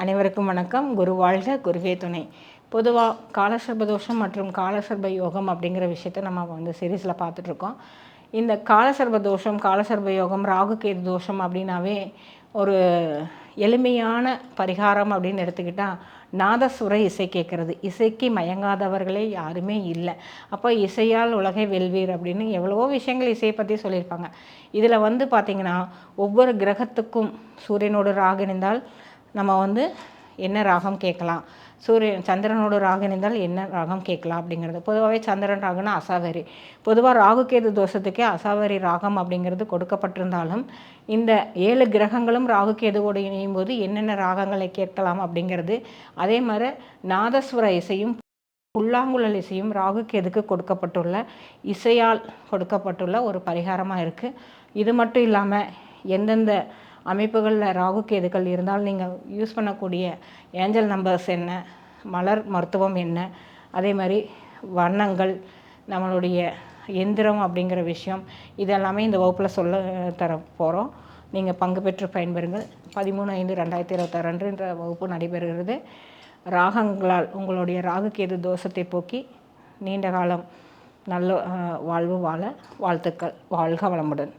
அனைவருக்கும் வணக்கம். குரு வாழ்க, குருவே துணை. பொதுவாக காலசர்ப தோஷம் மற்றும் காலசர்ப யோகம் அப்படிங்கிற விஷயத்தை நம்ம சீரீஸில் பார்த்துட்ருக்கோம். இந்த காலசர்ப தோஷம், காலசர்ப யோகம், ராகு கேது தோஷம் அப்படின்னாவே ஒரு எளிமையான பரிகாரம் அப்படின்னு எடுத்துக்கிட்டால் நாதசுர இசை கேட்குறது. இசைக்கு மயங்காதவர்களே யாருமே இல்லை. அப்போ இசையால் உலகை வெல்வீர் அப்படின்னு எவ்வளவோ விஷயங்கள் இசையை பற்றி சொல்லியிருப்பாங்க. இதில் பார்த்திங்கன்னா ஒவ்வொரு கிரகத்துக்கும் சூரியனோடு ராகு இணைந்தால் நம்ம என்ன ராகம் கேட்கலாம், சந்திரனோட ராகு இணைந்தால் என்ன ராகம் கேட்கலாம் அப்படிங்கிறது. பொதுவாகவே சந்திரன் ராகுனா அசாவரி. பொதுவாக ராகு கேது தோஷத்துக்கே அசாவரி ராகம் அப்படிங்கிறது கொடுக்கப்பட்டிருந்தாலும் இந்த 7 கிரகங்களும் ராகு கேதுவோடு இணையும் போது என்னென்ன ராகங்களை கேட்கலாம் அப்படிங்கிறது, அதே மாதிரி நாதஸ்வர இசையும் புல்லாங்குழல் இசையும் ராகு கேதுக்கு கொடுக்கப்பட்டுள்ள இசையால் கொடுக்கப்பட்டுள்ள ஒரு பரிகாரமாக இருக்குது. இது மட்டும் இல்லாமல் எந்தெந்த அமைப்புகளில் ராகு கேதுக்கள் இருந்தால் நீங்கள் யூஸ் பண்ணக்கூடிய ஏஞ்சல் நம்பர்ஸ் என்ன, மலர் மருத்துவம் என்ன, அதே மாதிரி வண்ணங்கள், நம்மளுடைய எந்திரம் அப்படிங்கிற விஷயம், இதெல்லாமே இந்த வகுப்பில் சொல்ல தர போகிறோம். நீங்கள் பங்கு பெற்று பயன்பெறுங்கள். 13/5/2026 அன்று இந்த வகுப்பு நடைபெறுகிறது. ராகங்களால் உங்களுடைய ராகு கேது தோஷத்தை போக்கி நீண்ட காலம் நல்ல வாழ்வு வாழ வாழ்த்துக்கள். வாழ்க வளமுடன்.